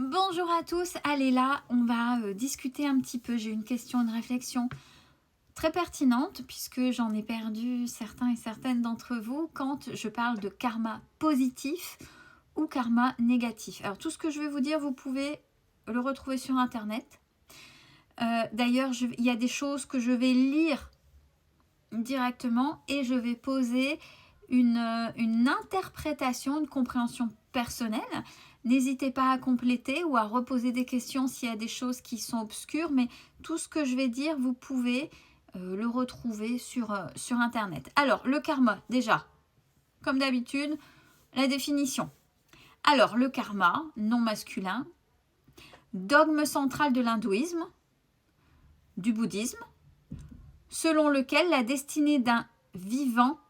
Bonjour à tous, allez là, on va discuter un petit peu. J'ai une question, une réflexion très pertinente puisque j'en ai perdu certains et certaines d'entre vous quand je parle de karma positif ou karma négatif. Alors tout ce que je vais vous dire, vous pouvez le retrouver sur internet. D'ailleurs, il y a des choses que je vais lire directement et je vais poser une interprétation, une compréhension personnelle. N'hésitez pas à compléter ou à reposer des questions s'il y a des choses qui sont obscures, mais tout ce que je vais dire, vous pouvez le retrouver sur Internet. Alors, le karma, déjà, comme d'habitude, la définition. Alors, le karma, non masculin, dogme central de l'hindouisme, du bouddhisme, selon lequel la destinée d'un vivant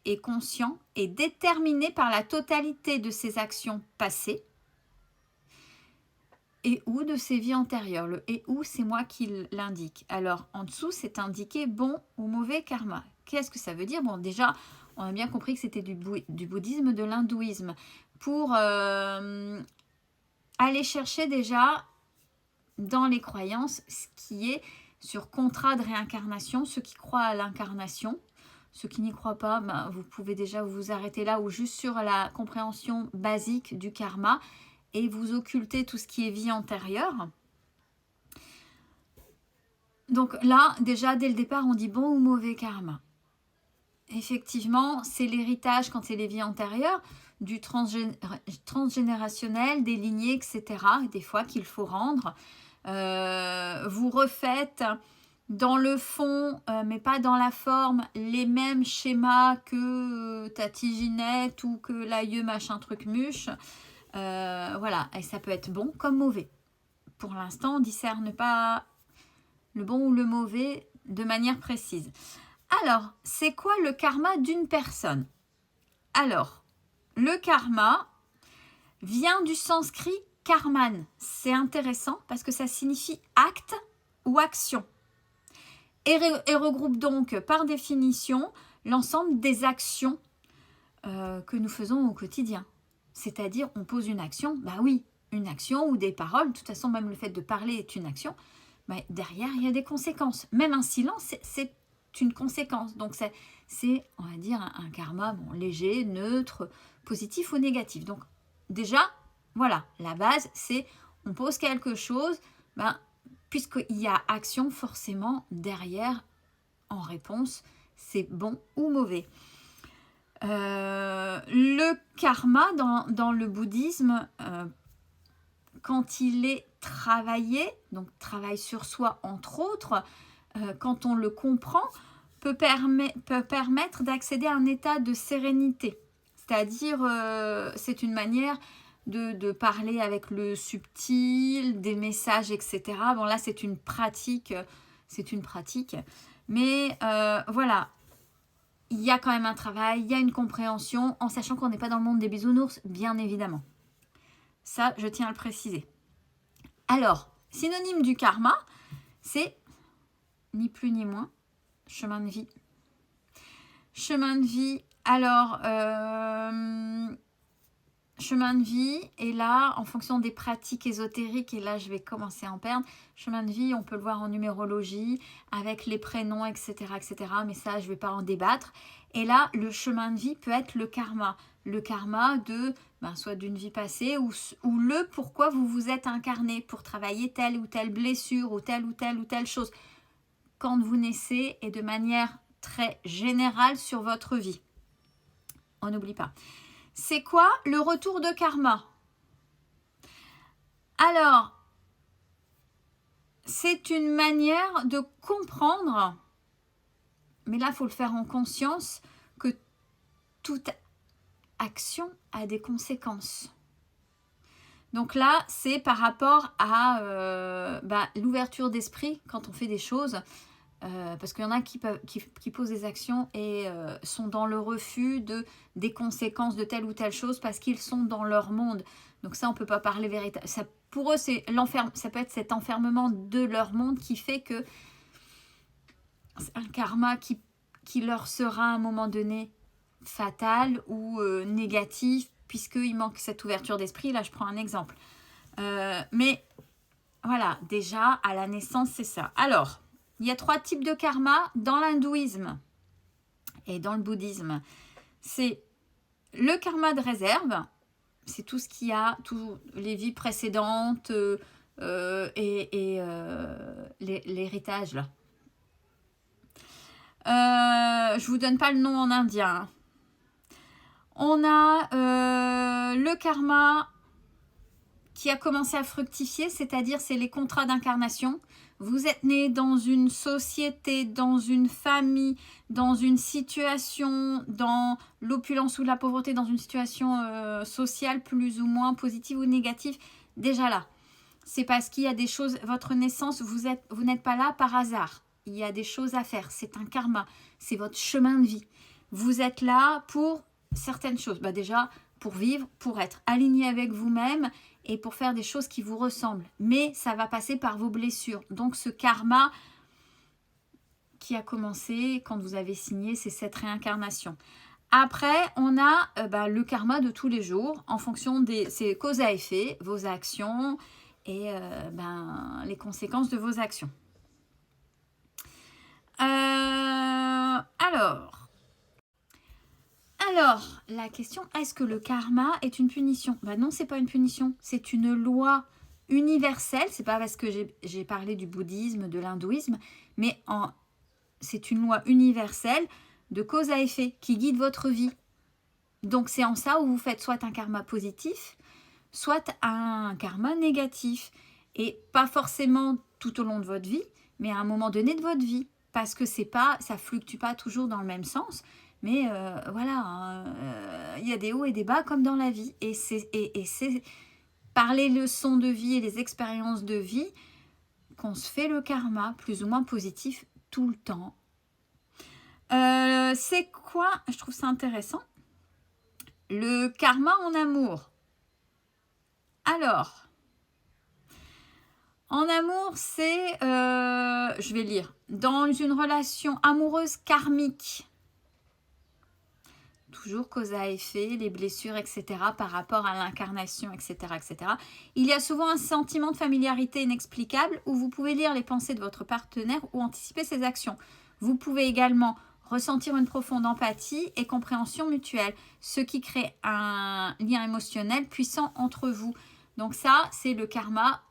et conscient est déterminé par la totalité de ses actions passées et ou de ses vies antérieures. Le et ou, c'est moi qui l'indique. Alors, en dessous, c'est indiqué bon ou mauvais karma. Qu'est-ce que ça veut dire? Bon, déjà, on a bien compris que c'était du bouddhisme, de l'hindouisme. Pour aller chercher déjà dans les croyances ce qui est sur contrat de réincarnation, ceux qui croient à l'incarnation. Ceux qui n'y croient pas, ben, vous pouvez déjà vous arrêter là ou juste sur la compréhension basique du karma et vous occulter tout ce qui est vie antérieure. Donc là, déjà, dès le départ, on dit bon ou mauvais karma. Effectivement, c'est l'héritage quand c'est les vies antérieures, du transgénérationnel, des lignées, etc. Et des fois qu'il faut rendre. Vous refaites dans le fond, mais pas dans la forme, les mêmes schémas que Tati Ginette ou que l'aïeux machin truc muche. Voilà, et ça peut être bon comme mauvais. Pour l'instant, on ne discerne pas le bon ou le mauvais de manière précise. Alors, c'est quoi le karma d'une personne? Alors, le karma vient du sanskrit karman. C'est intéressant parce que ça signifie acte ou action. Et regroupe donc par définition l'ensemble des actions que nous faisons au quotidien. C'est-à-dire, on pose une action, bah oui, une action ou des paroles, de toute façon, même le fait de parler est une action, mais derrière, il y a des conséquences. Même un silence, c'est une conséquence. Donc, c'est on va dire, un karma bon, léger, neutre, positif ou négatif. Donc, déjà, voilà, la base, c'est on pose quelque chose, ben, puisqu'il y a action forcément derrière en réponse, c'est bon ou mauvais. Le karma dans le bouddhisme, quand il est travaillé, donc travail sur soi entre autres, quand on le comprend, peut permettre d'accéder à un état de sérénité. C'est-à-dire, c'est une manière de parler avec le subtil, des messages, etc. Bon, là, c'est une pratique. Mais voilà, il y a quand même un travail, il y a une compréhension, en sachant qu'on n'est pas dans le monde des bisounours, bien évidemment. Ça, je tiens à le préciser. Alors, synonyme du karma, c'est ni plus ni moins chemin de vie. Chemin de vie, alors, chemin de vie, et là, en fonction des pratiques ésotériques, et là, je vais commencer à en perdre, chemin de vie, on peut le voir en numérologie, avec les prénoms, etc., mais ça, je ne vais pas en débattre. Et là, le chemin de vie peut être le karma de, soit d'une vie passée, ou le pourquoi vous vous êtes incarné, pour travailler telle ou telle blessure, ou telle chose, quand vous naissez, et de manière très générale sur votre vie. On n'oublie pas. C'est quoi le retour de karma? Alors, c'est une manière de comprendre, mais là, il faut le faire en conscience, que toute action a des conséquences. Donc là, c'est par rapport à l'ouverture d'esprit quand on fait des choses. Parce qu'il y en a qui posent des actions et sont dans le refus des conséquences de telle ou telle chose parce qu'ils sont dans leur monde. Donc ça, on ne peut pas parler véritablement. Pour eux, ça peut être cet enfermement de leur monde qui fait que c'est un karma qui leur sera à un moment donné fatal ou négatif puisqu'il manque cette ouverture d'esprit. Là, je prends un exemple. Mais voilà, déjà, à la naissance, c'est ça. Alors, il y a 3 types de karma dans l'hindouisme et dans le bouddhisme. C'est le karma de réserve, c'est tout ce qu'il y a, toutes les vies précédentes et l'héritage, là. Je vous donne pas le nom en indien. Hein. On a le karma qui a commencé à fructifier, c'est-à-dire c'est les contrats d'incarnation. Vous êtes né dans une société, dans une famille, dans une situation, dans l'opulence ou la pauvreté, dans une situation sociale plus ou moins positive ou négative. Déjà là, c'est parce qu'il y a des choses, votre naissance, vous n'êtes pas là par hasard. Il y a des choses à faire, c'est un karma, c'est votre chemin de vie. Vous êtes là pour certaines choses. Déjà, pour vivre, pour être aligné avec vous-même et pour faire des choses qui vous ressemblent. Mais ça va passer par vos blessures. Donc ce karma qui a commencé quand vous avez signé, c'est cette réincarnation. Après, on a le karma de tous les jours en fonction des causes à effet, vos actions et les conséquences de vos actions. Alors, la question, est-ce que le karma est une punition? Non, c'est pas une punition, c'est une loi universelle. C'est pas parce que j'ai parlé du bouddhisme, de l'hindouisme, mais c'est une loi universelle de cause à effet qui guide votre vie. Donc, c'est en ça où vous faites soit un karma positif, soit un karma négatif. Et pas forcément tout au long de votre vie, mais à un moment donné de votre vie. Parce que ça fluctue pas toujours dans le même sens. Mais il y a des hauts et des bas comme dans la vie. Et c'est par les leçons de vie et les expériences de vie qu'on se fait le karma plus ou moins positif tout le temps. C'est quoi? Je trouve ça intéressant. Le karma en amour. Alors, en amour, c'est, je vais lire, dans une relation amoureuse karmique. Toujours cause à effet, les blessures, etc. par rapport à l'incarnation, etc., etc. Il y a souvent un sentiment de familiarité inexplicable où vous pouvez lire les pensées de votre partenaire ou anticiper ses actions. Vous pouvez également ressentir une profonde empathie et compréhension mutuelle, ce qui crée un lien émotionnel puissant entre vous. Donc ça, c'est le karma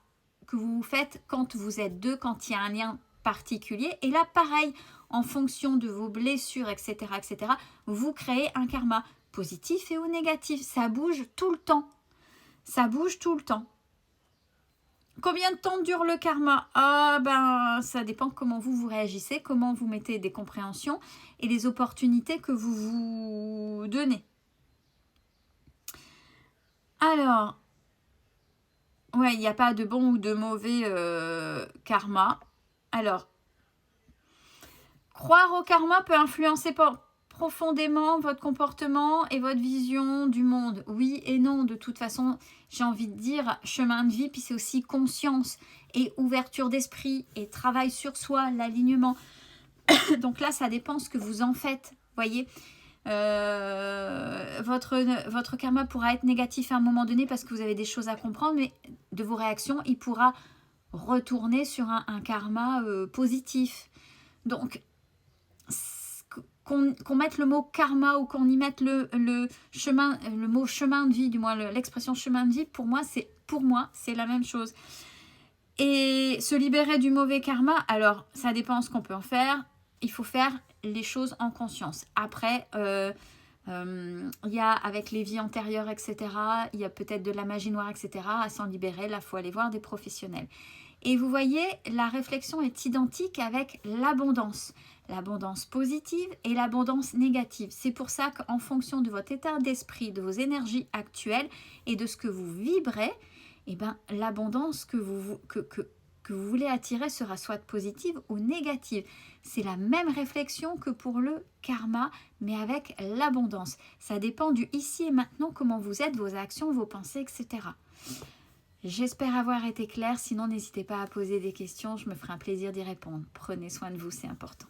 que vous faites quand vous êtes deux, quand il y a un lien particulier. Et là, pareil, en fonction de vos blessures, etc., etc., vous créez un karma positif et ou négatif. Ça bouge tout le temps. Ça bouge tout le temps. Combien de temps dure le karma? Ça dépend comment vous réagissez, comment vous mettez des compréhensions et les opportunités que vous vous donnez. Alors, ouais, il n'y a pas de bon ou de mauvais karma. Alors, croire au karma peut influencer profondément votre comportement et votre vision du monde. Oui et non, de toute façon, j'ai envie de dire chemin de vie, puis c'est aussi conscience et ouverture d'esprit et travail sur soi, l'alignement. Donc là, ça dépend ce que vous en faites, voyez. Votre karma pourra être négatif à un moment donné parce que vous avez des choses à comprendre, mais de vos réactions, il pourra retourner sur un karma positif. Donc, qu'on mette le mot karma ou qu'on y mette le mot chemin de vie, du moins l'expression chemin de vie, pour moi, c'est la même chose. Et se libérer du mauvais karma, alors, ça dépend ce qu'on peut en faire. Il faut faire les choses en conscience. Après, il y a avec les vies antérieures, etc., il y a peut-être de la magie noire, etc., à s'en libérer. Là, il faut aller voir des professionnels. Et vous voyez, la réflexion est identique avec l'abondance. L'abondance positive et l'abondance négative. C'est pour ça qu'en fonction de votre état d'esprit, de vos énergies actuelles et de ce que vous vibrez, l'abondance que vous voulez attirer sera soit positive ou négative. C'est la même réflexion que pour le karma, mais avec l'abondance. Ça dépend du ici et maintenant, comment vous êtes, vos actions, vos pensées, etc. J'espère avoir été claire. Sinon, n'hésitez pas à poser des questions. Je me ferai un plaisir d'y répondre. Prenez soin de vous, c'est important.